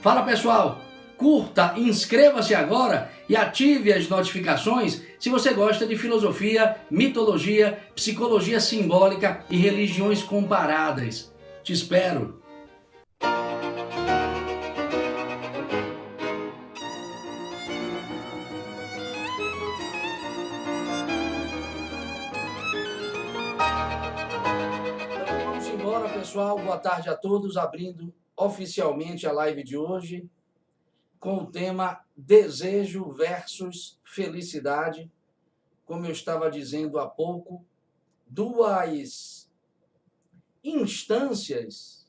Fala pessoal, curta, inscreva-se agora e ative as notificações se você gosta de filosofia, mitologia, psicologia simbólica e religiões comparadas. Te espero! Então vamos embora, pessoal. Boa tarde a todos, abrindo oficialmente a live de hoje com o tema desejo versus felicidade. Como eu estava dizendo há pouco, duas instâncias,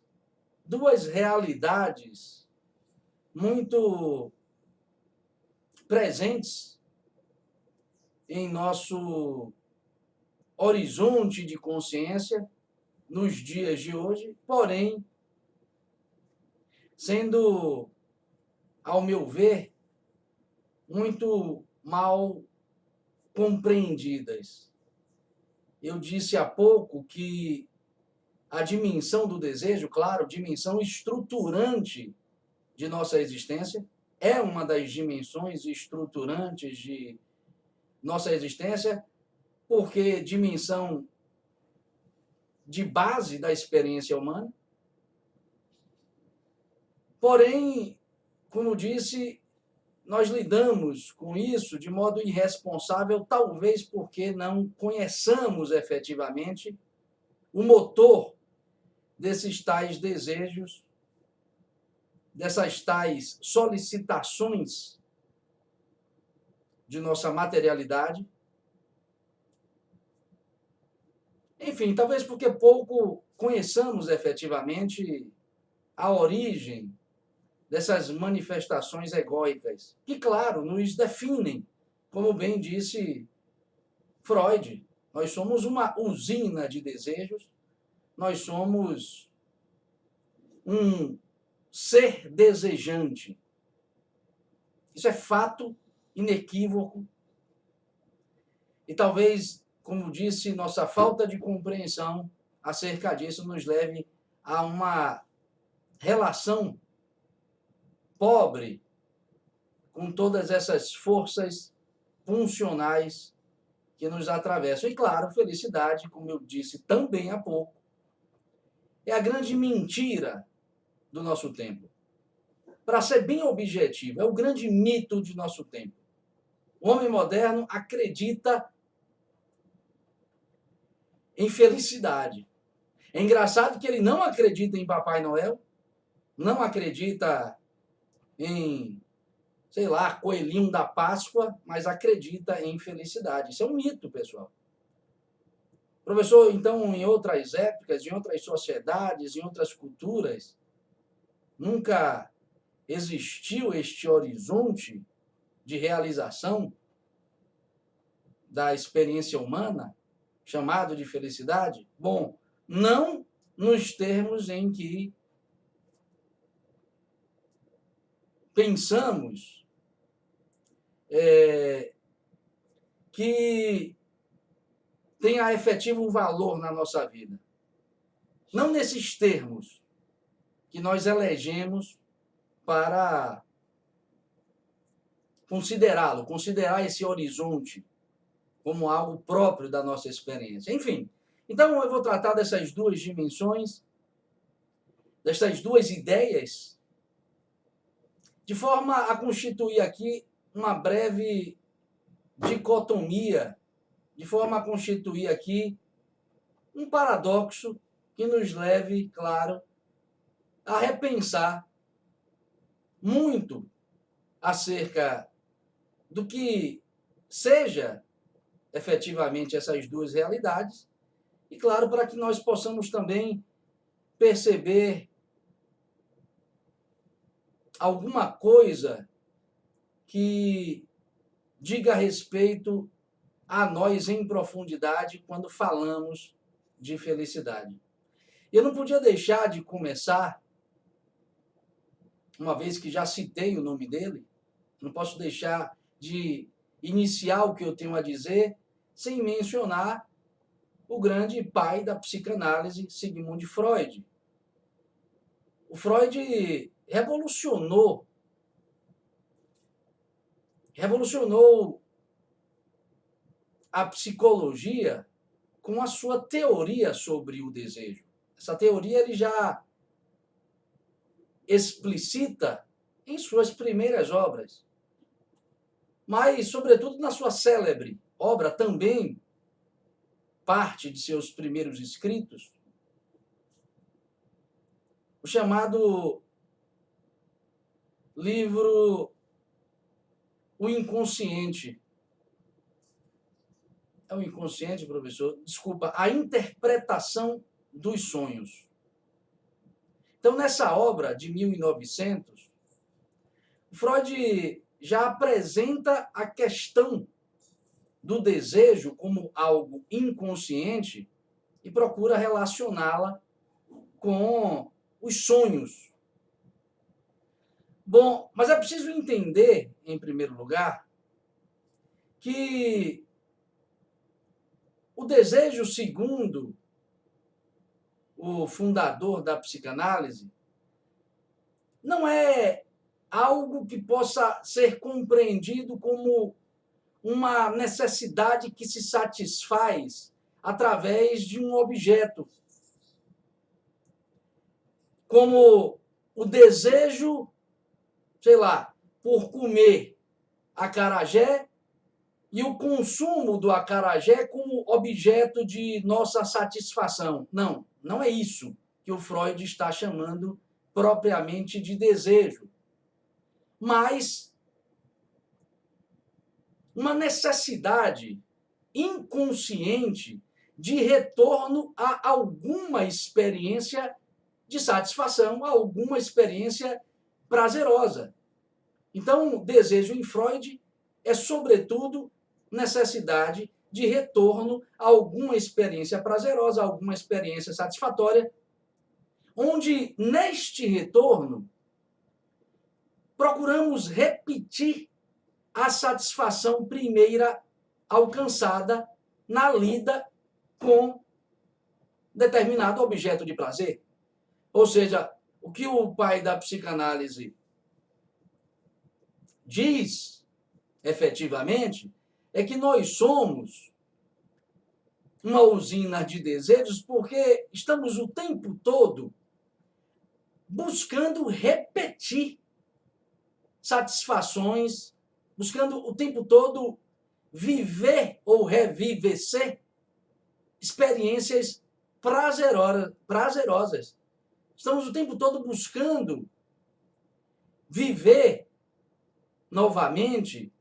duas realidades muito presentes em nosso horizonte de consciência nos dias de hoje, porém, sendo, ao meu ver, muito mal compreendidas. Eu disse há pouco que a dimensão do desejo, claro, dimensão estruturante de nossa existência, é uma das dimensões estruturantes de nossa existência, porque dimensão de base da experiência humana. Porém, como disse, nós lidamos com isso de modo irresponsável, talvez porque não conheçamos efetivamente o motor desses tais desejos, dessas tais solicitações de nossa materialidade. Enfim, talvez porque pouco conheçamos efetivamente a origem dessas manifestações egóicas, que, claro, nos definem, como bem disse Freud. Nós somos uma usina de desejos, nós somos um ser desejante. Isso é fato inequívoco. E talvez, como disse, nossa falta de compreensão acerca disso nos leve a uma relação pobre com todas essas forças funcionais que nos atravessam. E, claro, felicidade, como eu disse também há pouco, é a grande mentira do nosso tempo. Para ser bem objetivo, é o grande mito de nosso tempo. O homem moderno acredita em felicidade. É engraçado que ele não acredita em Papai Noel, não acredita em, sei lá, coelhinho da Páscoa, mas acredita em felicidade. Isso é um mito, pessoal. Professor, então, em outras épocas, em outras sociedades, em outras culturas, nunca existiu este horizonte de realização da experiência humana, chamado de felicidade? Bom, não nos termos em que pensamos que tenha efetivo valor na nossa vida. Não nesses termos que nós elegemos para considerar esse horizonte como algo próprio da nossa experiência. Enfim, então eu vou tratar dessas duas dimensões, dessas duas ideias, de forma a constituir aqui uma breve dicotomia, de forma a constituir aqui um paradoxo que nos leve, claro, a repensar muito acerca do que seja efetivamente essas duas realidades e, claro, para que nós possamos também perceber alguma coisa que diga respeito a nós em profundidade quando falamos de felicidade. Eu não podia deixar de começar, uma vez que já citei o nome dele, não posso deixar de iniciar o que eu tenho a dizer sem mencionar o grande pai da psicanálise, Sigmund Freud. O Freud revolucionou a psicologia com a sua teoria sobre o desejo. Essa teoria ele já explicita em suas primeiras obras, mas, sobretudo, na sua célebre obra, também parte de seus primeiros escritos, o chamado livro O Inconsciente. É o inconsciente, professor? Desculpa, a interpretação dos sonhos. Então, nessa obra de 1900, Freud já apresenta a questão do desejo como algo inconsciente e procura relacioná-la com os sonhos. Bom, mas é preciso entender, em primeiro lugar, que o desejo, segundo o fundador da psicanálise, não é algo que possa ser compreendido como uma necessidade que se satisfaz através de um objeto, como o desejo, sei lá, por comer acarajé e o consumo do acarajé como objeto de nossa satisfação. Não, não é isso que o Freud está chamando propriamente de desejo, mas uma necessidade inconsciente de retorno a alguma experiência de satisfação, a alguma experiência prazerosa. Então, desejo em Freud é, sobretudo, necessidade de retorno a alguma experiência prazerosa, a alguma experiência satisfatória, onde, neste retorno, procuramos repetir a satisfação primeira alcançada na lida com determinado objeto de prazer. Ou seja, o que o pai da psicanálise diz, efetivamente, é que nós somos uma usina de desejos porque estamos o tempo todo buscando repetir satisfações, buscando o tempo todo viver ou revivecer experiências prazerosas. Estamos o tempo todo buscando viver novamente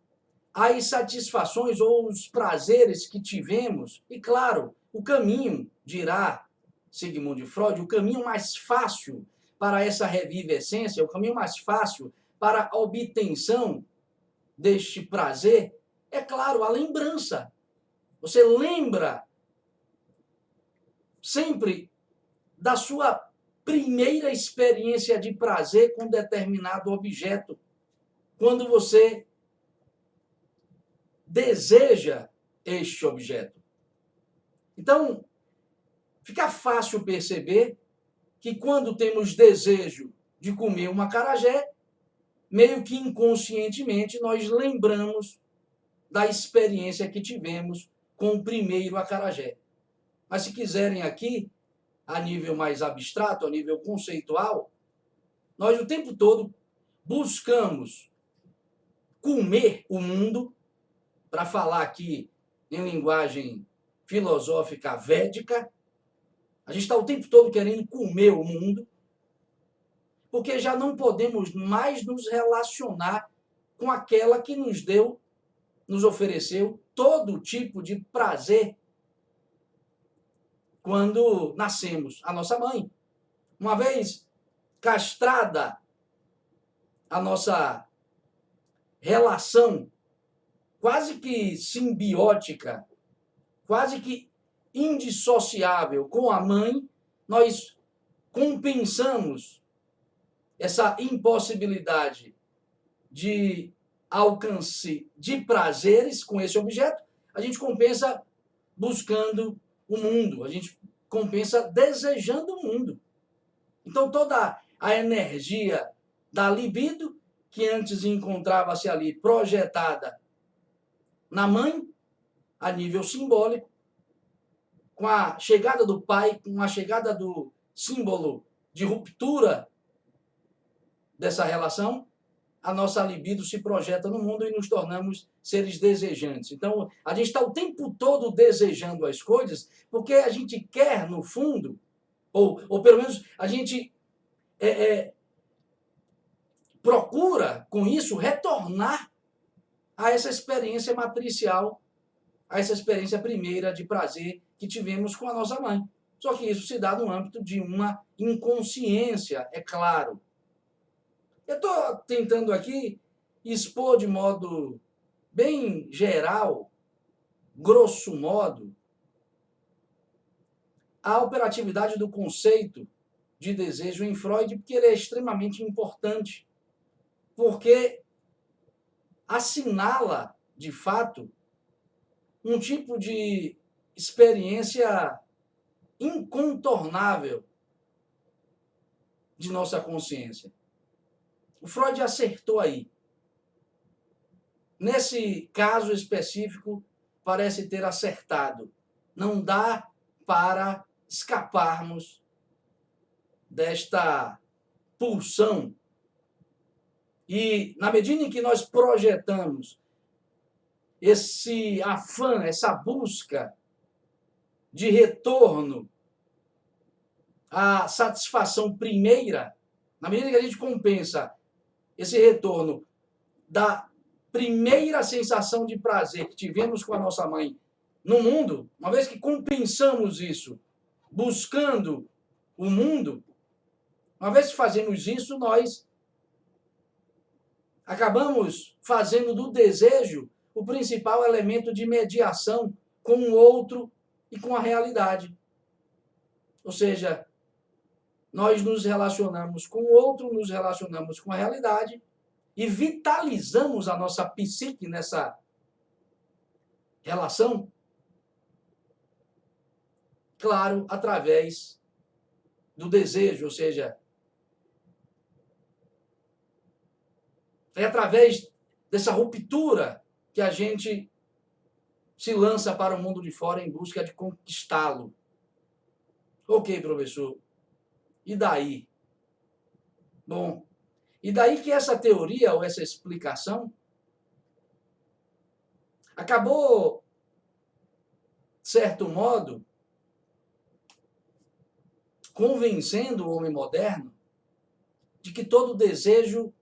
as satisfações ou os prazeres que tivemos. E, claro, o caminho, dirá Sigmund Freud, o caminho mais fácil para essa revivescência, o caminho mais fácil para a obtenção deste prazer, é claro, a lembrança. Você lembra sempre da sua primeira experiência de prazer com determinado objeto, quando você deseja este objeto. Então, fica fácil perceber que quando temos desejo de comer um acarajé, meio que inconscientemente nós lembramos da experiência que tivemos com o primeiro acarajé. Mas se quiserem aqui, a nível mais abstrato, a nível conceitual, nós o tempo todo buscamos comer o mundo, para falar aqui em linguagem filosófica védica. A gente está o tempo todo querendo comer o mundo, porque já não podemos mais nos relacionar com aquela que nos ofereceu todo tipo de prazer quando nascemos, a nossa mãe. Uma vez castrada a nossa relação quase que simbiótica, quase que indissociável com a mãe, nós compensamos essa impossibilidade de alcance de prazeres com esse objeto, a gente compensa buscando o mundo, a gente compensa desejando o mundo. Então toda a energia da libido, que antes encontrava-se ali projetada na mãe, a nível simbólico, com a chegada do pai, com a chegada do símbolo de ruptura dessa relação, a nossa libido se projeta no mundo e nos tornamos seres desejantes. Então, a gente está o tempo todo desejando as coisas porque a gente quer, no fundo, ou pelo menos a gente procura, com isso, retornar a essa experiência matricial, a essa experiência primeira de prazer que tivemos com a nossa mãe. Só que isso se dá no âmbito de uma inconsciência, é claro. Eu estou tentando aqui expor de modo bem geral, grosso modo, a operatividade do conceito de desejo em Freud, porque ele é extremamente importante, porque assinala, de fato, um tipo de experiência incontornável de nossa consciência. O Freud acertou aí. Nesse caso específico, parece ter acertado. Não dá para escaparmos desta pulsão. E, na medida em que nós projetamos esse afã, essa busca de retorno à satisfação primeira, na medida que a gente compensa esse retorno da primeira sensação de prazer que tivemos com a nossa mãe no mundo, uma vez que compensamos isso buscando o mundo, uma vez que fazemos isso, nós acabamos fazendo do desejo o principal elemento de mediação com o outro e com a realidade. Ou seja, nós nos relacionamos com o outro, nos relacionamos com a realidade e vitalizamos a nossa psique nessa relação, claro, através do desejo, ou seja, é através dessa ruptura que a gente se lança para o mundo de fora em busca de conquistá-lo. Ok, professor. E daí? Bom, e daí que essa teoria ou essa explicação acabou, de certo modo, convencendo o homem moderno de que todo desejo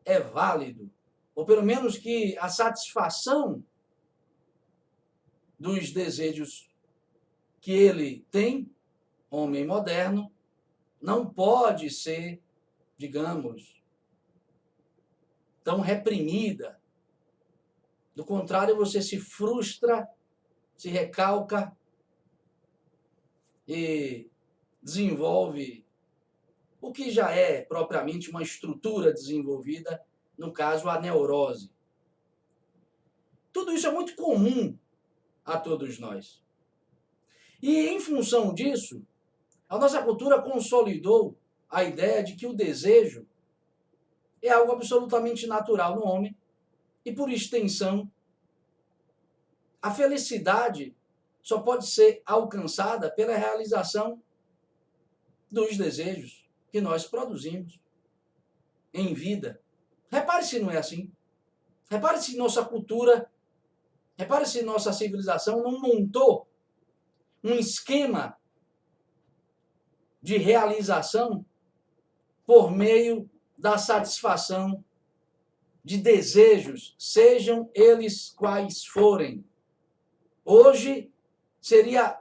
é válido, ou pelo menos que a satisfação dos desejos que ele tem, homem moderno, não pode ser, digamos, tão reprimida. Do contrário, você se frustra, se recalca e desenvolve o que já é propriamente uma estrutura desenvolvida, no caso, a neurose. Tudo isso é muito comum a todos nós. E, em função disso, a nossa cultura consolidou a ideia de que o desejo é algo absolutamente natural no homem e, por extensão, a felicidade só pode ser alcançada pela realização dos desejos que nós produzimos em vida. Repare se não é assim. Repare se nossa cultura, repare se nossa civilização não montou um esquema de realização por meio da satisfação de desejos, sejam eles quais forem. Hoje seria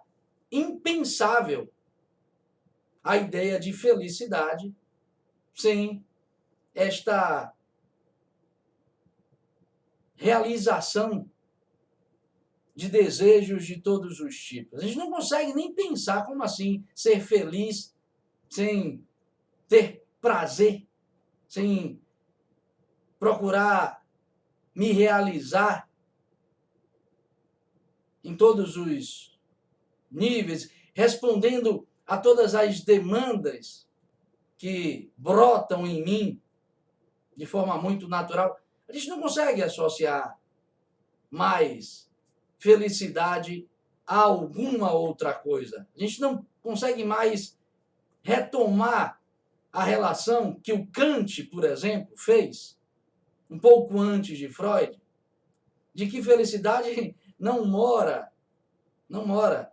impensável a ideia de felicidade sem esta realização de desejos de todos os tipos. A gente não consegue nem pensar como assim ser feliz sem ter prazer, sem procurar me realizar em todos os níveis, respondendo a todas as demandas que brotam em mim de forma muito natural, a gente não consegue associar mais felicidade a alguma outra coisa. A gente não consegue mais retomar a relação que o Kant, por exemplo, fez, um pouco antes de Freud, de que felicidade não mora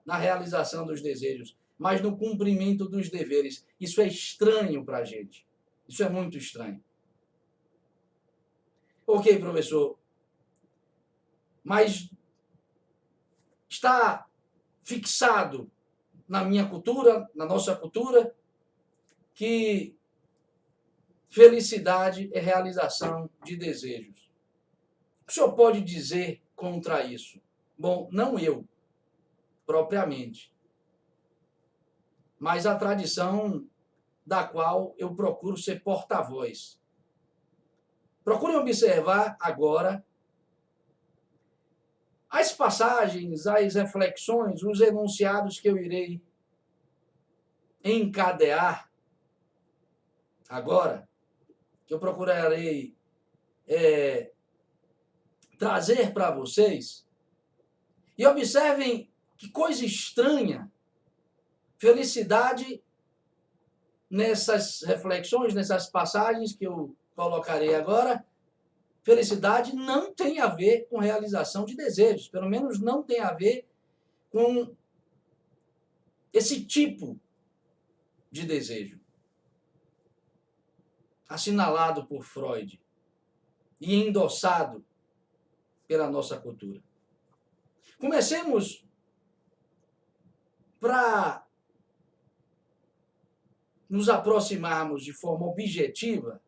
na realização dos desejos, mas no cumprimento dos deveres. Isso é estranho para a gente. Isso é muito estranho. Ok, professor, mas está fixado na minha cultura, na nossa cultura, que felicidade é realização de desejos. O senhor pode dizer contra isso? Bom, não eu, propriamente, mas a tradição da qual eu procuro ser porta-voz. Procure observar agora as passagens, as reflexões, os enunciados que eu irei encadear agora, que eu procurarei trazer para vocês, e observem que coisa estranha, felicidade nessas reflexões, nessas passagens que eu colocarei agora, felicidade não tem a ver com realização de desejos, pelo menos não tem a ver com esse tipo de desejo, assinalado por Freud e endossado pela nossa cultura. Comecemos para nos aproximarmos de forma objetiva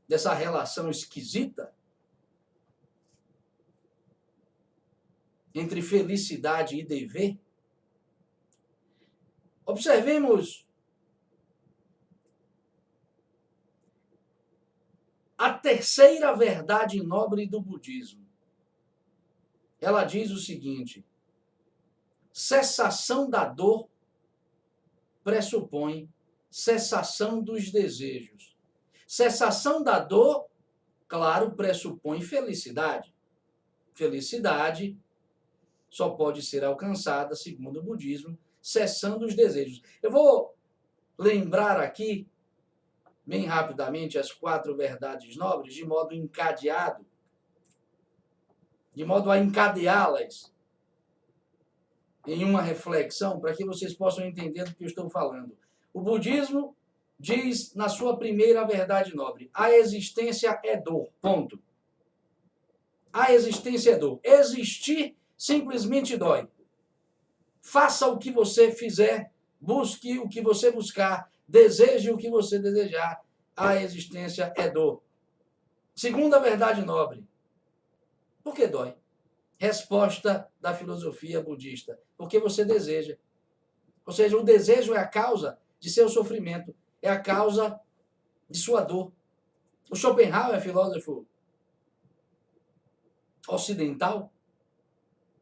dessa relação esquisita entre felicidade e dever. Observemos a terceira verdade nobre do budismo. Ela diz o seguinte: cessação da dor pressupõe cessação dos desejos. Cessação da dor, claro, pressupõe felicidade. Felicidade só pode ser alcançada, segundo o budismo, cessando os desejos. Eu vou lembrar aqui, bem rapidamente, as 4 verdades nobres, de modo encadeado, de modo a encadeá-las em uma reflexão, para que vocês possam entender do que eu estou falando. O budismo diz, na sua primeira verdade nobre, a existência é dor, ponto. A existência é dor. Existir simplesmente dói. Faça o que você fizer, busque o que você buscar, deseje o que você desejar, a existência é dor. Segunda verdade nobre, por que dói? Resposta da filosofia budista, porque você deseja. Ou seja, o desejo é a causa de seu sofrimento, é a causa de sua dor. O Schopenhauer, filósofo ocidental,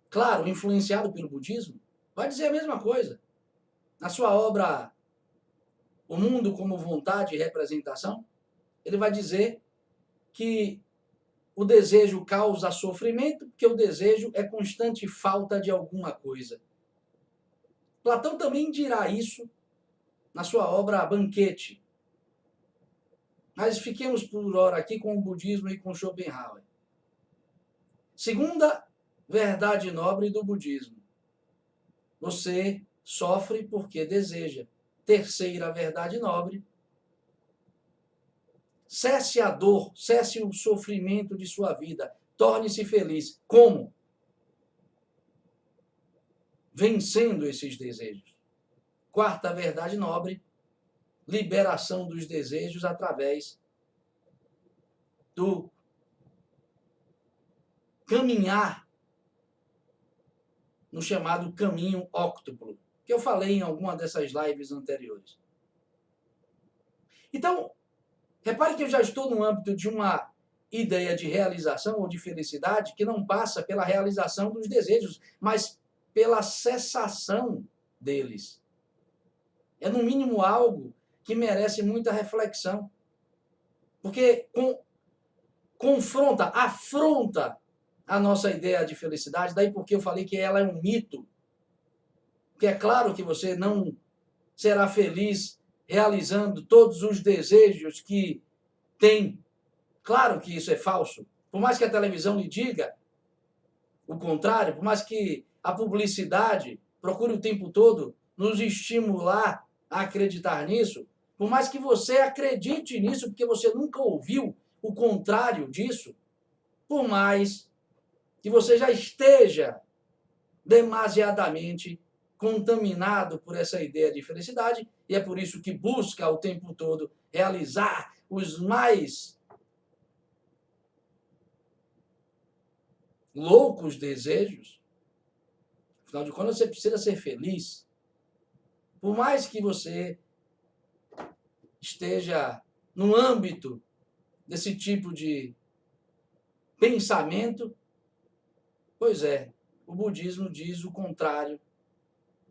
claro, influenciado pelo budismo, vai dizer a mesma coisa. Na sua obra O Mundo como Vontade e Representação, ele vai dizer que o desejo causa sofrimento, porque o desejo é constante falta de alguma coisa. Platão também dirá isso na sua obra Banquete. Mas fiquemos por hora aqui com o budismo e com Schopenhauer. Segunda verdade nobre do budismo: você sofre porque deseja. Terceira verdade nobre: cesse a dor, cesse o sofrimento de sua vida, torne-se feliz. Como? Vencendo esses desejos. Quarta verdade nobre: liberação dos desejos através do caminhar no chamado caminho óctuplo, que eu falei em alguma dessas lives anteriores. Então, repare que eu já estou no âmbito de uma ideia de realização ou de felicidade que não passa pela realização dos desejos, mas pela cessação deles. É, no mínimo, algo que merece muita reflexão. Porque confronta, afronta a nossa ideia de felicidade. Daí porque eu falei que ela é um mito. Porque é claro que você não será feliz realizando todos os desejos que tem. Claro que isso é falso. Por mais que a televisão lhe diga o contrário, por mais que a publicidade procure o tempo todo nos estimular a acreditar nisso, por mais que você acredite nisso, porque você nunca ouviu o contrário disso, por mais que você já esteja demasiadamente contaminado por essa ideia de felicidade, e é por isso que busca o tempo todo realizar os mais loucos desejos. Afinal de contas, você precisa ser feliz. Por mais que você esteja no âmbito desse tipo de pensamento, pois é, o budismo diz o contrário.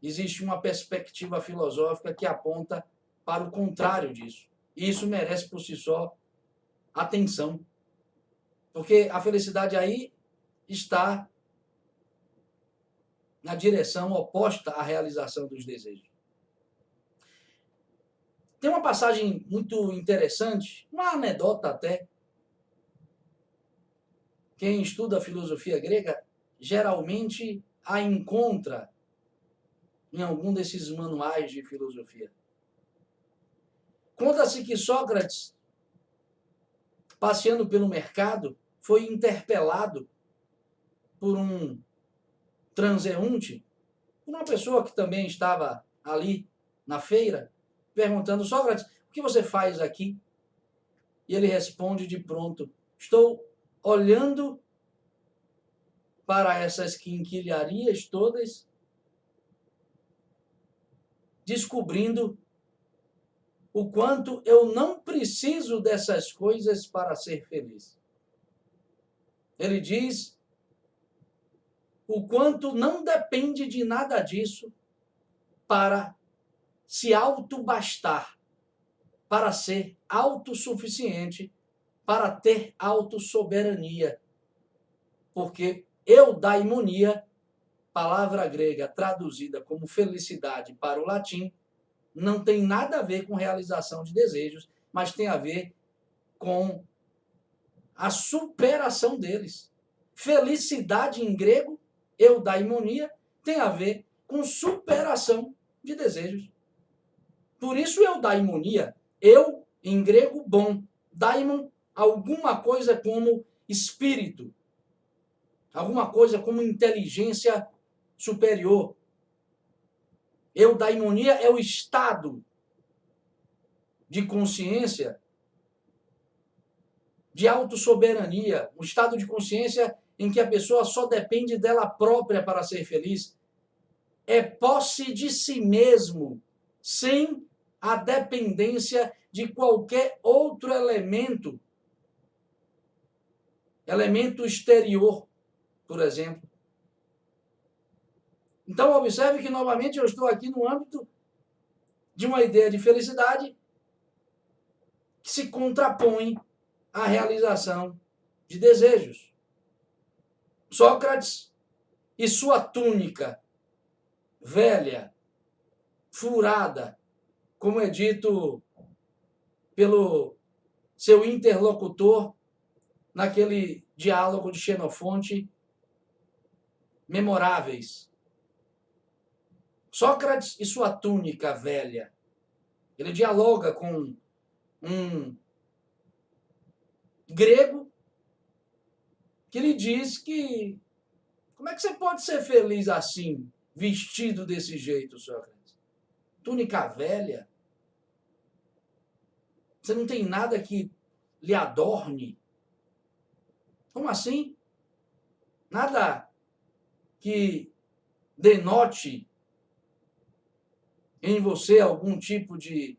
Existe uma perspectiva filosófica que aponta para o contrário disso. E isso merece por si só atenção. Porque a felicidade aí está na direção oposta à realização dos desejos. Tem uma passagem muito interessante, uma anedota até. Quem estuda a filosofia grega geralmente a encontra em algum desses manuais de filosofia. Conta-se que Sócrates, passeando pelo mercado, foi interpelado por um transeunte, por uma pessoa que também estava ali na feira, perguntando: Sócrates, o que você faz aqui? E ele responde de pronto: estou olhando para essas quinquilharias todas, descobrindo o quanto eu não preciso dessas coisas para ser feliz. Ele diz o quanto não depende de nada disso para se autobastar, para ser autossuficiente, para ter autossoberania. Porque eudaimonia, palavra grega traduzida como felicidade para o latim, não tem nada a ver com realização de desejos, mas tem a ver com a superação deles. Felicidade em grego, eudaimonia, tem a ver com superação de desejos. Por isso eudaimonia, eu em grego bom, daimon alguma coisa como espírito, alguma coisa como inteligência superior. Eudaimonia é o estado de consciência de autossoberania, um estado de consciência em que a pessoa só depende dela própria para ser feliz. É posse de si mesmo, sem a dependência de qualquer outro elemento exterior, por exemplo. Então, observe que, novamente, eu estou aqui no âmbito de uma ideia de felicidade que se contrapõe à realização de desejos. Sócrates e sua túnica velha, furada, como é dito pelo seu interlocutor naquele diálogo de Xenofonte, memoráveis. Sócrates e sua túnica velha. Ele dialoga com um grego que lhe diz que como é que você pode ser feliz assim, vestido desse jeito, Sócrates? Túnica velha? Você não tem nada que lhe adorne? Como assim? Nada que denote em você algum tipo de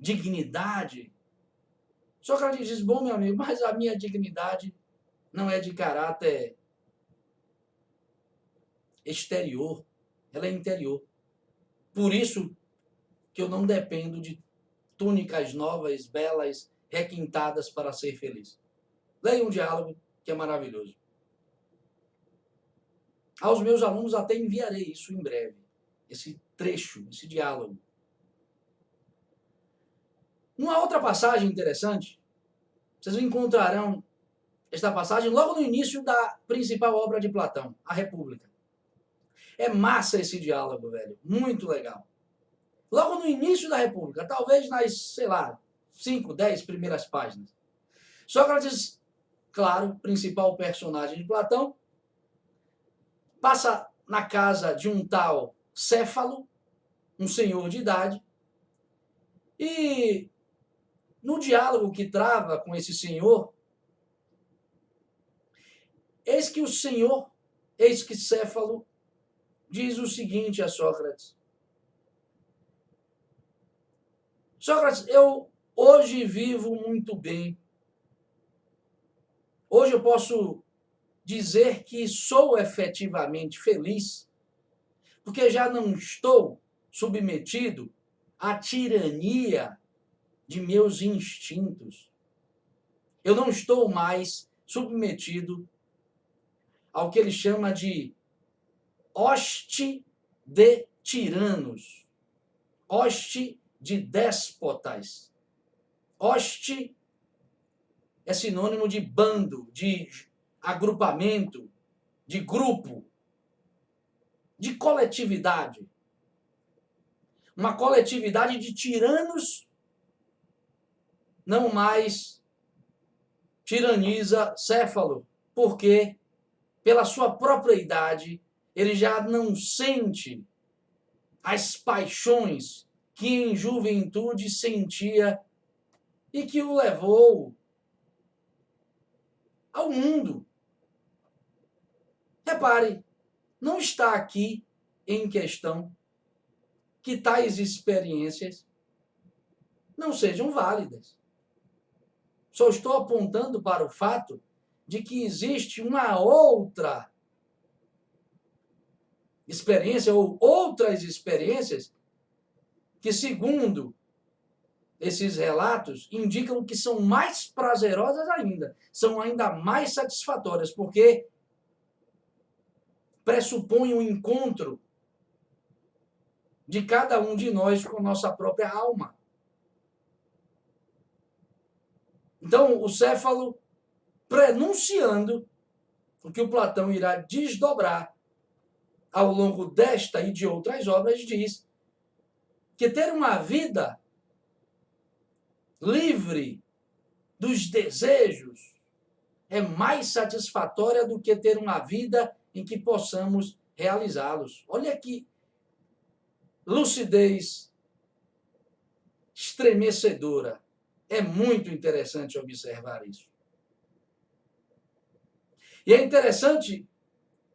dignidade? Sócrates diz: bom, meu amigo, mas a minha dignidade não é de caráter exterior, ela é interior. Por isso que eu não dependo de túnicas novas, belas, requintadas para ser feliz. Leia um diálogo que é maravilhoso. Aos meus alunos até enviarei isso em breve, esse trecho, esse diálogo. Uma outra passagem interessante, vocês encontrarão esta passagem logo no início da principal obra de Platão, a República. É massa esse diálogo, velho, muito legal. Logo no início da República, talvez nas, 5, 10 primeiras páginas. Sócrates, claro, principal personagem de Platão, passa na casa de um tal Céfalo, um senhor de idade, e no diálogo que trava com esse senhor, eis que Céfalo diz o seguinte a Sócrates: Sócrates, eu hoje vivo muito bem. Hoje eu posso dizer que sou efetivamente feliz, porque já não estou submetido à tirania de meus instintos. Eu não estou mais submetido ao que ele chama de hoste de tiranos, hoste de déspotas. Hoste é sinônimo de bando, de agrupamento, de grupo, de coletividade. Uma coletividade de tiranos não mais tiraniza Céfalo, porque, pela sua própria idade, ele já não sente as paixões que em juventude sentia e que o levou ao mundo. Repare, não está aqui em questão que tais experiências não sejam válidas. Só estou apontando para o fato de que existe uma outra experiência ou outras experiências que, segundo esses relatos, indicam que são mais prazerosas ainda, são ainda mais satisfatórias, porque pressupõem um encontro de cada um de nós com nossa própria alma. Então, o Céfalo, prenunciando o que o Platão irá desdobrar ao longo desta e de outras obras, diz que ter uma vida livre dos desejos é mais satisfatória do que ter uma vida em que possamos realizá-los. Olha que lucidez estremecedora. É muito interessante observar isso. E é interessante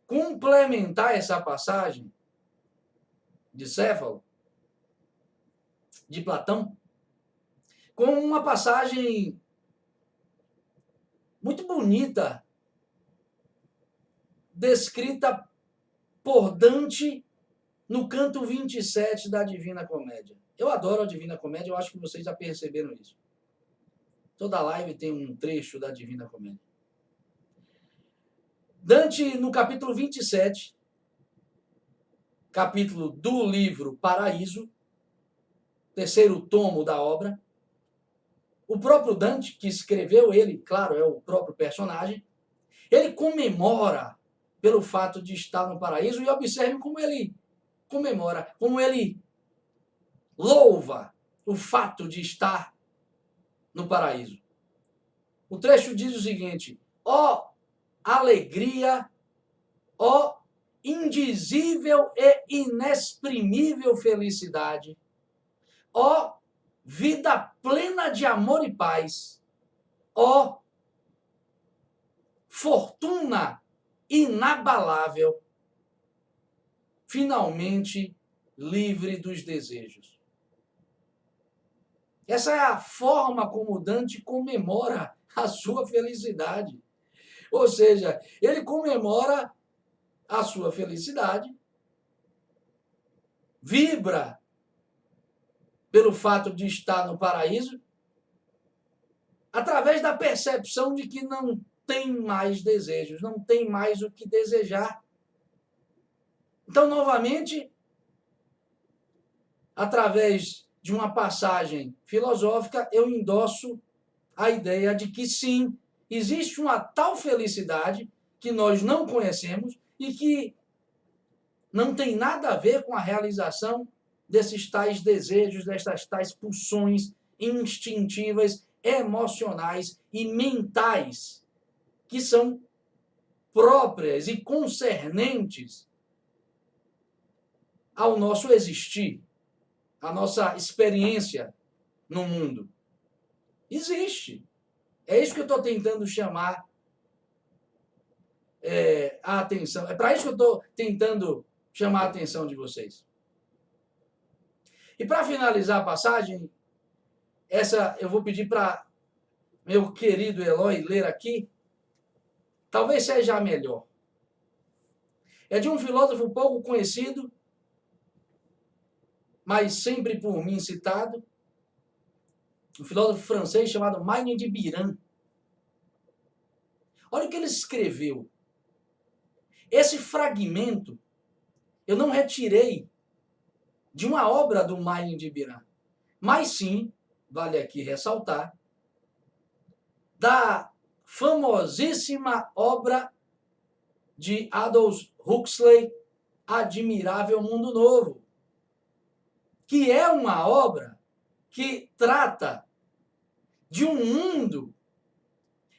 complementar essa passagem de Céfalo, de Platão, com uma passagem muito bonita, descrita por Dante no canto 27 da Divina Comédia. Eu adoro a Divina Comédia, eu acho que vocês já perceberam isso. Toda live tem um trecho da Divina Comédia. Dante, no capítulo 27, capítulo do livro Paraíso, terceiro tomo da obra, o próprio Dante, que escreveu, ele, claro, é o próprio personagem, ele comemora pelo fato de estar no paraíso, e observe como ele comemora, como ele louva o fato de estar no paraíso. O trecho diz o seguinte: ó alegria, ó indizível e inexprimível felicidade, ó vida plena de amor e paz, ó fortuna inabalável, finalmente livre dos desejos. Essa é a forma como Dante comemora a sua felicidade. Ou seja, ele comemora a sua felicidade, vibra pelo fato de estar no paraíso, através da percepção de que não tem mais desejos, não tem mais o que desejar. Então, novamente, através de uma passagem filosófica, eu endosso a ideia de que sim, existe uma tal felicidade que nós não conhecemos e que não tem nada a ver com a realização desses tais desejos, dessas tais pulsões instintivas, emocionais e mentais, que são próprias e concernentes ao nosso existir, à nossa experiência no mundo. Existe. É isso que eu estou tentando chamar a atenção. É para isso que eu estou tentando chamar a atenção de vocês. E para finalizar a passagem, essa eu vou pedir para meu querido Eloy ler aqui. Talvez seja a melhor. É de um filósofo pouco conhecido, mas sempre por mim citado, um filósofo francês chamado Maine de Biran. Olha o que ele escreveu. Esse fragmento eu não retirei de uma obra do Maine de Biran, mas sim, vale aqui ressaltar, da famosíssima obra de Aldous Huxley, Admirável Mundo Novo, que é uma obra que trata de um mundo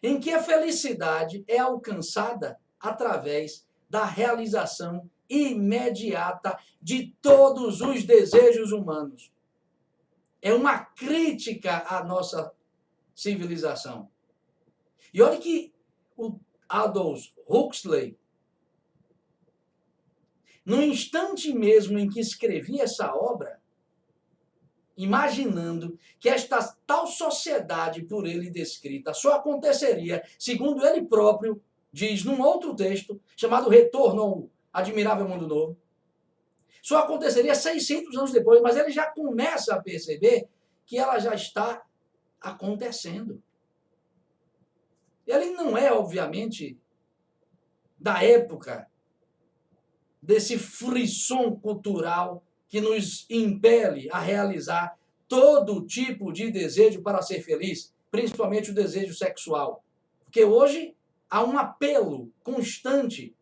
em que a felicidade é alcançada através da realização imediata de todos os desejos humanos. É uma crítica à nossa civilização. E olha que o Aldous Huxley, no instante mesmo em que escrevia essa obra, imaginando que esta tal sociedade por ele descrita só aconteceria, segundo ele próprio diz num outro texto, chamado Retorno ao Admirável Mundo Novo, só aconteceria 600 anos depois, mas ele já começa a perceber que ela já está acontecendo. Ele não é, obviamente, da época desse frisson cultural que nos impele a realizar todo tipo de desejo para ser feliz, principalmente o desejo sexual. Porque hoje há um apelo constante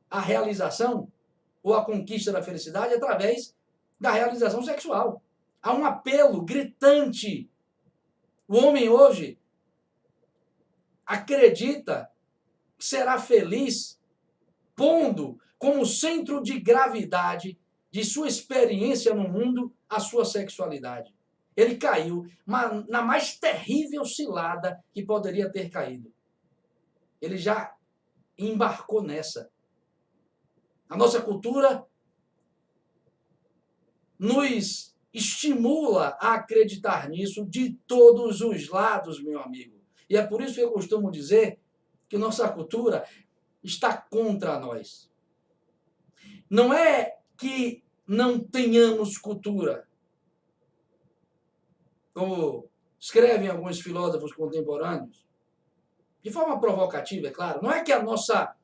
à realização ou à conquista da felicidade através da realização sexual. Há um apelo gritante. O homem hoje acredita que será feliz pondo como centro de gravidade de sua experiência no mundo a sua sexualidade. Ele caiu na mais terrível cilada que poderia ter caído. Ele já embarcou nessa. A nossa cultura nos estimula a acreditar nisso de todos os lados, meu amigo. E é por isso que eu costumo dizer que nossa cultura está contra nós. Não é que não tenhamos cultura, como escrevem alguns filósofos contemporâneos, de forma provocativa, é claro. Não é que a nossa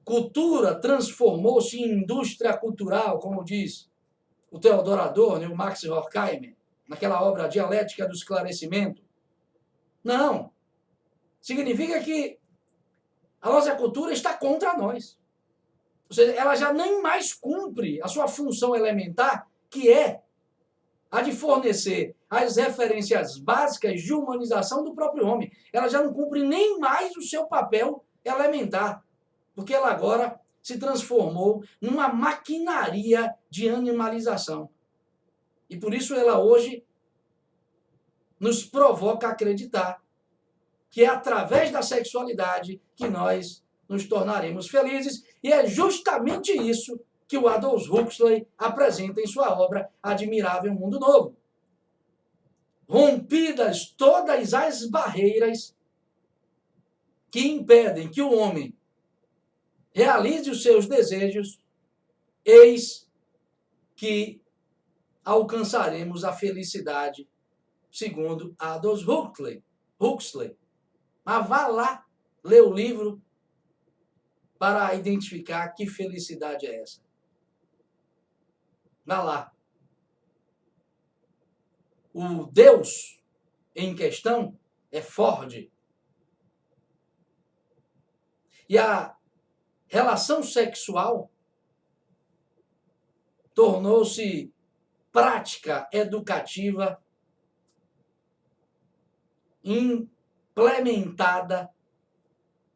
cultura transformou-se em indústria cultural, como diz o Theodor Adorno e o Max Horkheimer, naquela obra Dialética do Esclarecimento. Não. Significa que a nossa cultura está contra nós. Ou seja, ela já nem mais cumpre a sua função elementar, que é a de fornecer as referências básicas de humanização do próprio homem. Ela já não cumpre nem mais o seu papel elementar, porque ela agora se transformou numa maquinaria de animalização. E por isso ela hoje nos provoca a acreditar que é através da sexualidade que nós nos tornaremos felizes, e é justamente isso que o Aldous Huxley apresenta em sua obra Admirável Mundo Novo. Rompidas todas as barreiras que impedem que o homem realize os seus desejos, eis que alcançaremos a felicidade, segundo Aldous Huxley. Huxley. Mas vá lá ler o livro para identificar que felicidade é essa. Vá lá. O Deus em questão é Ford. E a relação sexual tornou-se prática educativa implementada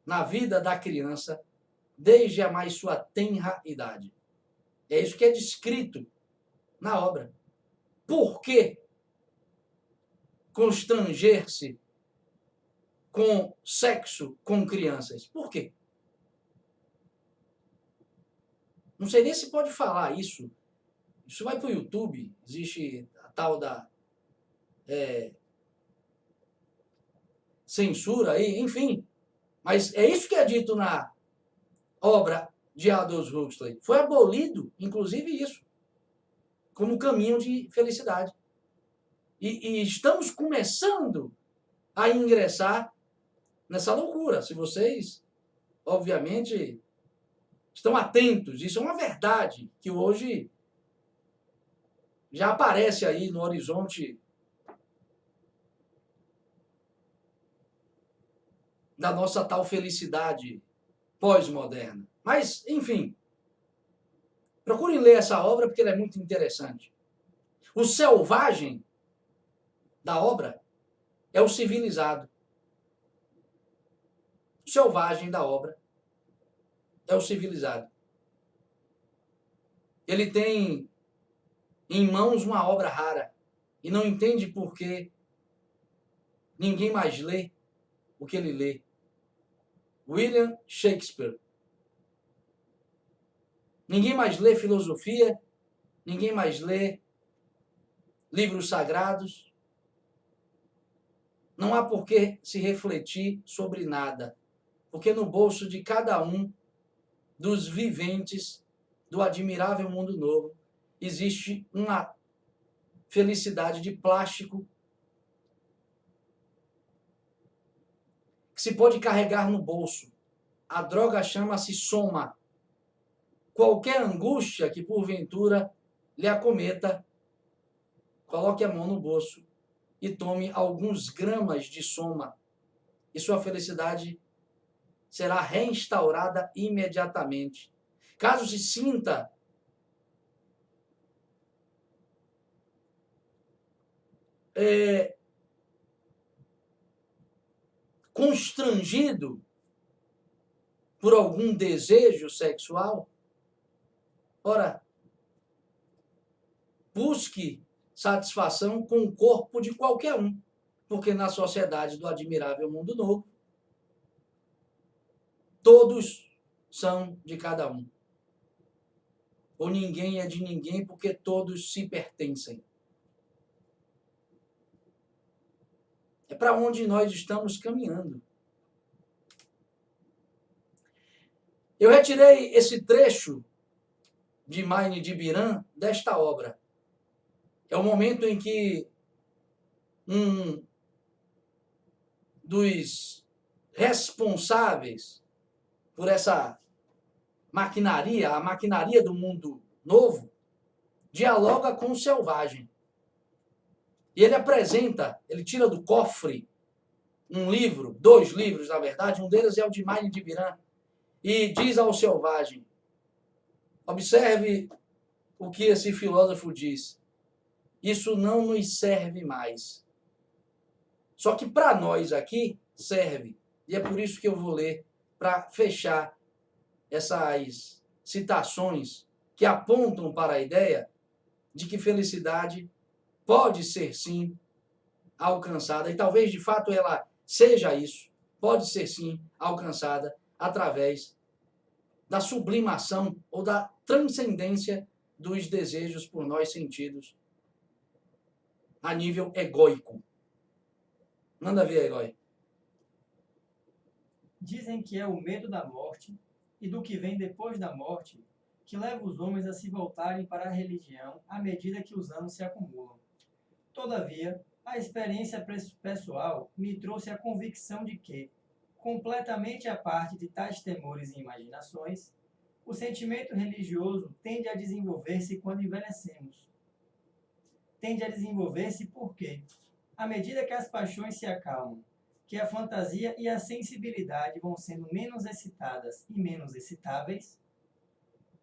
na vida da criança desde a mais sua tenra idade. É isso que é descrito na obra. Por que constranger-se com sexo com crianças? Por quê? Não sei nem se pode falar isso. Isso vai para o YouTube. Existe a tal da censura aí, enfim. Mas é isso que é dito na obra de Aldous Huxley. Foi abolido, inclusive, isso, como caminho de felicidade. E estamos começando a ingressar nessa loucura. Se vocês, obviamente, estão atentos, isso é uma verdade que hoje já aparece aí no horizonte da nossa tal felicidade pós-moderna. Mas, enfim, procurem ler essa obra porque ela é muito interessante. O selvagem da obra é o civilizado. O selvagem da obra é o civilizado. Ele tem em mãos uma obra rara e não entende por que ninguém mais lê o que ele lê. William Shakespeare. Ninguém mais lê filosofia, ninguém mais lê livros sagrados. Não há por que se refletir sobre nada, porque no bolso de cada um dos viventes do admirável mundo novo existe uma felicidade de plástico que se pode carregar no bolso. A droga chama-se soma. Qualquer angústia que porventura lhe acometa, coloque a mão no bolso e tome alguns gramas de soma e sua felicidade será reinstaurada imediatamente. Caso se sinta constrangido por algum desejo sexual, ora, busque satisfação com o corpo de qualquer um, porque na sociedade do admirável mundo novo, todos são de cada um. Ou ninguém é de ninguém, porque todos se pertencem. É para onde nós estamos caminhando. Eu retirei esse trecho de Maine de Biran desta obra. É o momento em que um dos responsáveis por essa maquinaria, a maquinaria do mundo novo, dialoga com o selvagem. E ele apresenta, ele tira do cofre um livro, 2 livros, na verdade, um deles é o de Maine de Biran, e diz ao selvagem, observe o que esse filósofo diz, isso não nos serve mais. Só que para nós aqui serve. E é por isso que eu vou ler para fechar essas citações que apontam para a ideia de que felicidade pode ser sim alcançada, e talvez de fato ela seja isso, pode ser sim alcançada através da sublimação ou da transcendência dos desejos por nós sentidos a nível egóico. Manda ver, Eloy. Dizem que é o medo da morte e do que vem depois da morte que leva os homens a se voltarem para a religião à medida que os anos se acumulam. Todavia, A experiência pessoal me trouxe a convicção de que, completamente à parte de tais temores e imaginações, o sentimento religioso tende a desenvolver-se quando envelhecemos. Tende a desenvolver-se porque, à medida que as paixões se acalmam, que a fantasia e a sensibilidade vão sendo menos excitadas e menos excitáveis,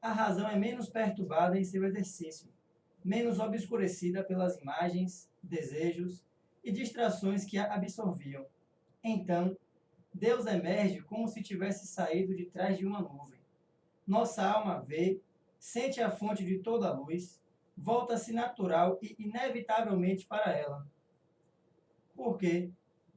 a razão é menos perturbada em seu exercício, menos obscurecida pelas imagens, desejos e distrações que a absorviam. Então, Deus emerge como se tivesse saído de trás de uma nuvem. Nossa alma vê, sente a fonte de toda a luz, volta-se natural e inevitavelmente para ela. Porque,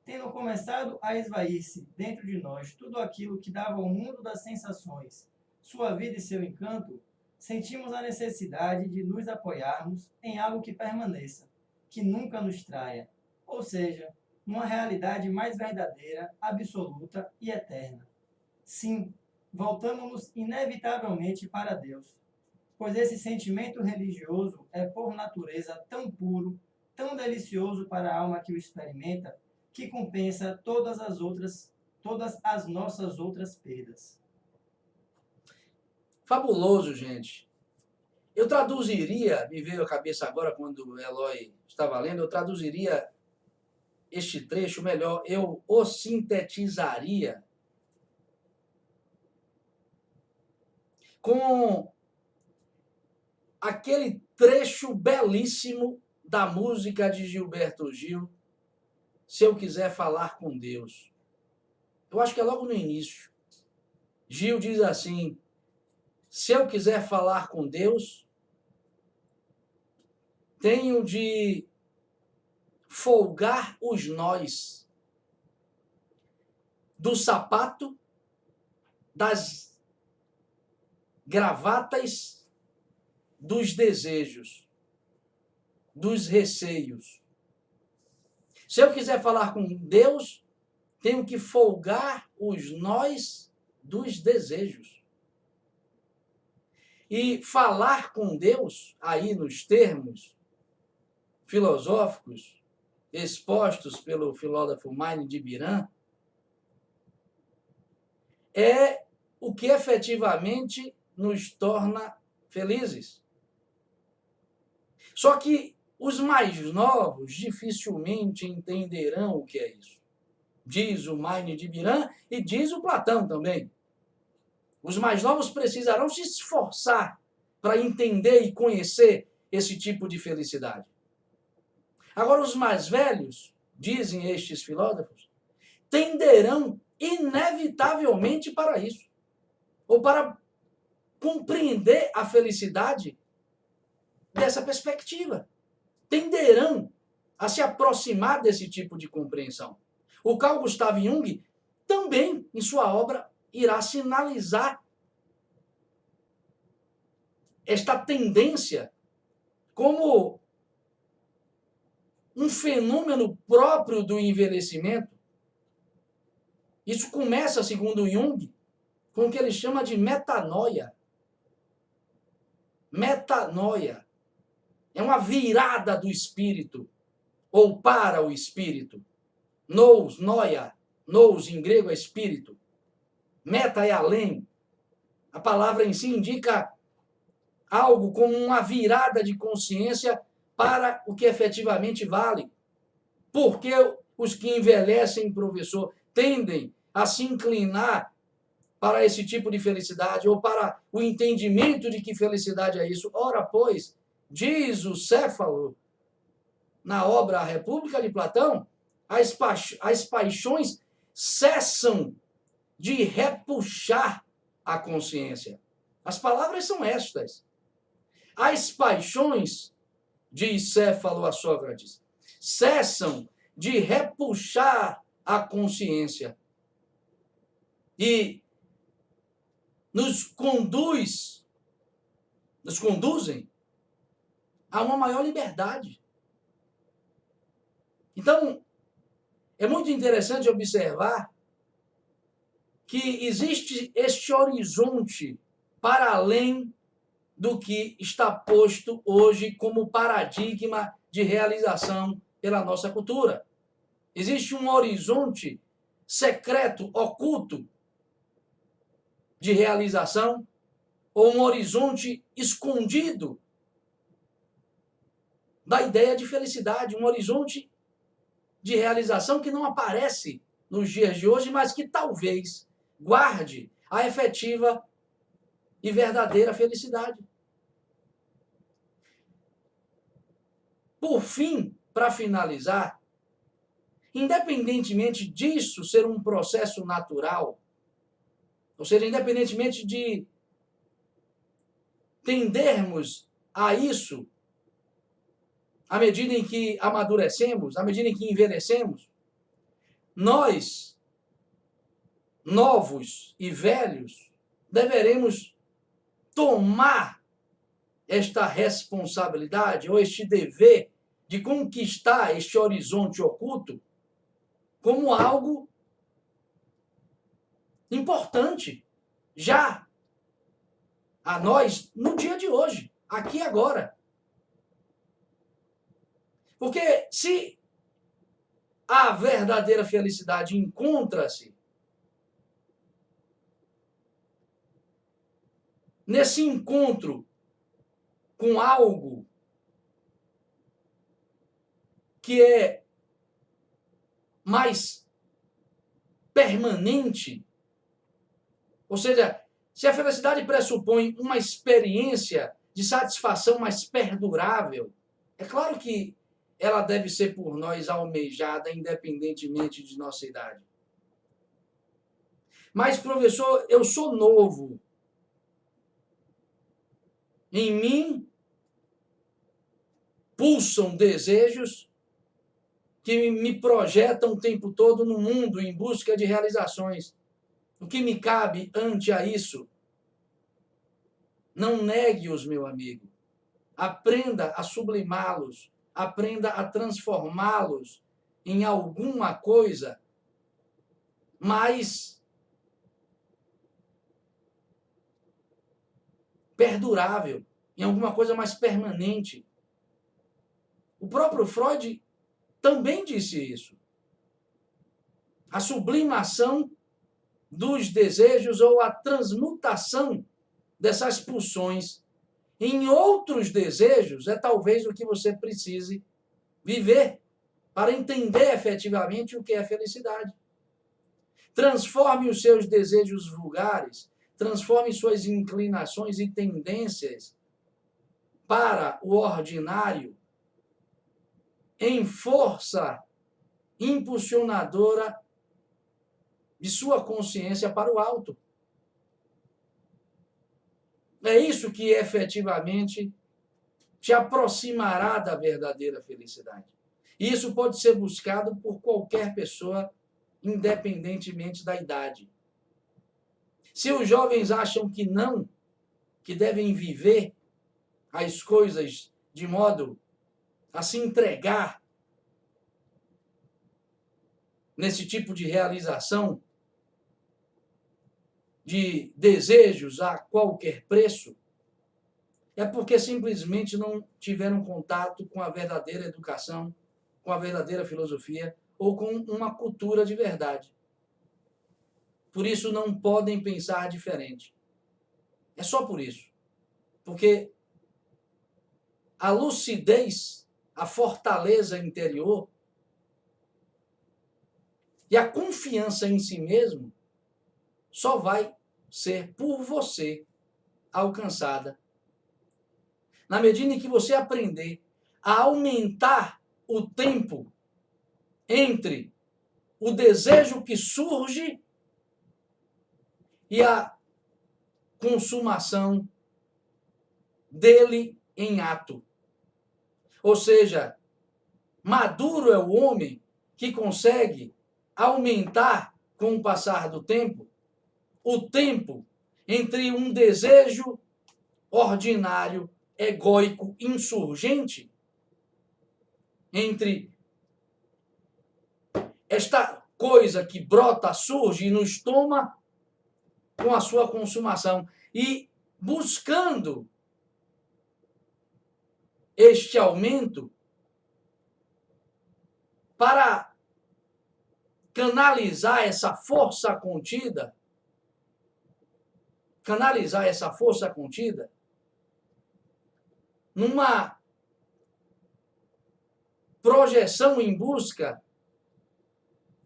tendo começado a esvair-se dentro de nós tudo aquilo que dava ao mundo das sensações sua vida e seu encanto, sentimos a necessidade de nos apoiarmos em algo que permaneça, que nunca nos traia, ou seja, numa realidade mais verdadeira, absoluta e eterna. Sim, voltamos-nos inevitavelmente para Deus, pois esse sentimento religioso é por natureza tão puro, tão delicioso para a alma que o experimenta, que compensa todas as nossas outras perdas. Fabuloso, gente. Eu traduziria, me veio à cabeça agora quando o Eloy estava lendo, eu traduziria este trecho melhor, eu o sintetizaria com aquele trecho belíssimo da música de Gilberto Gil, Se Eu Quiser Falar com Deus. Eu acho que é logo no início. Gil diz assim: se eu quiser falar com Deus, tenho de folgar os nós do sapato, das gravatas, dos desejos, dos receios. Se eu quiser falar com Deus, tenho que folgar os nós dos desejos. E falar com Deus, aí nos termos filosóficos expostos pelo filósofo Maine de Biran, é o que efetivamente nos torna felizes. Só que os mais novos dificilmente entenderão o que é isso. Diz o Maine de Biran e diz o Platão também. Os mais novos precisarão se esforçar para entender e conhecer esse tipo de felicidade. Agora, os mais velhos, dizem estes filósofos, tenderão inevitavelmente para isso, ou para compreender a felicidade dessa perspectiva. Tenderão a se aproximar desse tipo de compreensão. O Carl Gustav Jung também, em sua obra, irá sinalizar esta tendência como um fenômeno próprio do envelhecimento. Isso começa, segundo Jung, com o que ele chama de metanoia. Metanoia é uma virada do espírito, ou para o espírito. Nous, noia, nous em grego é espírito. Meta é além. A palavra em si indica algo como uma virada de consciência para o que efetivamente vale. Porque os que envelhecem, professor, tendem a se inclinar para esse tipo de felicidade ou para o entendimento de que felicidade é isso? Ora, pois, diz o Céfalo, na obra A República de Platão, as paixões cessam de repuxar a consciência. As palavras são estas. As paixões, diz Céfalo a Sócrates, cessam de repuxar a consciência e nos conduzem a uma maior liberdade. Então, é muito interessante observar que existe este horizonte para além do que está posto hoje como paradigma de realização pela nossa cultura. Existe um horizonte secreto, oculto, de realização, ou um horizonte escondido da ideia de felicidade, um horizonte de realização que não aparece nos dias de hoje, mas que talvez guarde a efetiva e verdadeira felicidade. Por fim, para finalizar, independentemente disso ser um processo natural, ou seja, independentemente de tendermos a isso à medida em que amadurecemos, à medida em que envelhecemos, nós, novos e velhos, deveremos tomar esta responsabilidade ou este dever de conquistar este horizonte oculto como algo importante já a nós no dia de hoje, aqui e agora. Porque se a verdadeira felicidade encontra-se nesse encontro com algo que é mais permanente, ou seja, se a felicidade pressupõe uma experiência de satisfação mais perdurável, é claro que ela deve ser por nós almejada, independentemente de nossa idade. Mas, professor, eu sou novo. Em mim pulsam desejos que me projetam o tempo todo no mundo em busca de realizações. O que me cabe ante a isso? Não negue-os, meu amigo. Aprenda a sublimá-los. Aprenda a transformá-los em alguma coisa mais perdurável, em alguma coisa mais permanente. O próprio Freud também disse isso. A sublimação dos desejos ou a transmutação dessas pulsões em outros desejos é talvez o que você precise viver para entender efetivamente o que é felicidade. Transforme os seus desejos vulgares, transforme suas inclinações e tendências para o ordinário em força impulsionadora de sua consciência para o alto. É isso que efetivamente te aproximará da verdadeira felicidade. E isso pode ser buscado por qualquer pessoa, independentemente da idade. Se os jovens acham que não, que devem viver as coisas de modo a se entregar nesse tipo de realização, de desejos a qualquer preço, é porque simplesmente não tiveram contato com a verdadeira educação, com a verdadeira filosofia ou com uma cultura de verdade. Por isso não podem pensar diferente. É só por isso. Porque a lucidez, a fortaleza interior e a confiança em si mesmo só vai ser por você alcançada na medida em que você aprender a aumentar o tempo entre o desejo que surge e a consumação dele em ato. Ou seja, maduro é o homem que consegue aumentar, com o passar do tempo, o tempo entre um desejo ordinário, egóico, insurgente, entre esta coisa que brota, surge e nos toma com a sua consumação e buscando este aumento para canalizar essa força contida, numa projeção em busca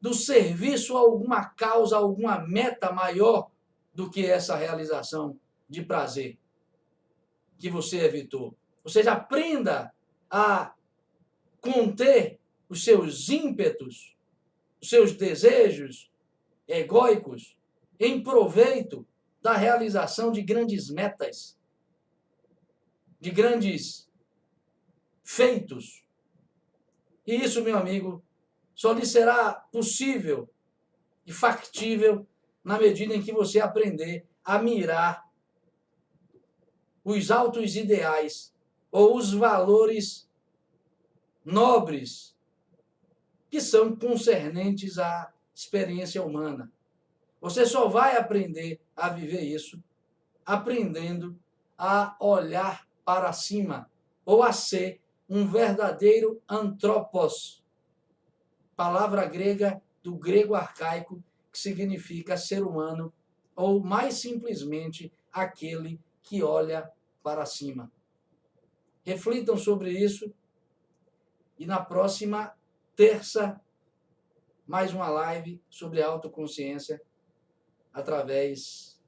do serviço a alguma causa, a alguma meta maior do que essa realização de prazer que você evitou. Ou seja, aprenda a conter os seus ímpetos, os seus desejos egóicos em proveito da realização de grandes metas, de grandes feitos. E isso, meu amigo, só lhe será possível e factível na medida em que você aprender a mirar os altos ideais ou os valores nobres que são concernentes à experiência humana. Você só vai aprender a viver isso aprendendo a olhar para cima ou a ser um verdadeiro antropos, palavra grega do grego arcaico que significa ser humano ou mais simplesmente aquele que olha para cima. Reflitam sobre isso e na próxima terça mais uma live sobre autoconsciência através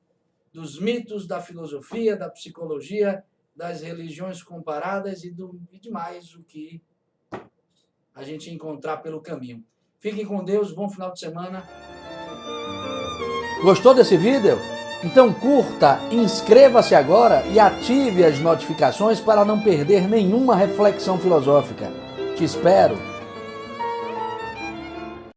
dos mitos da filosofia, da psicologia, das religiões comparadas e de mais o que a gente encontrar pelo caminho. Fiquem com Deus, bom final de semana. Gostou desse vídeo? Então curta, inscreva-se agora e ative as notificações para não perder nenhuma reflexão filosófica. Te espero!